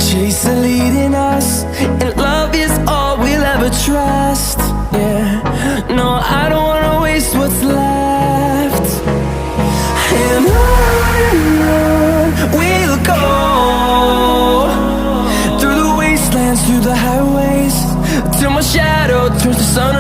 chase the leading us, and love is all we'll ever trust. Yeah, no, I don't wanna waste what's left. And on we'll go, through the wastelands, through the highways, till my shadow turns to sun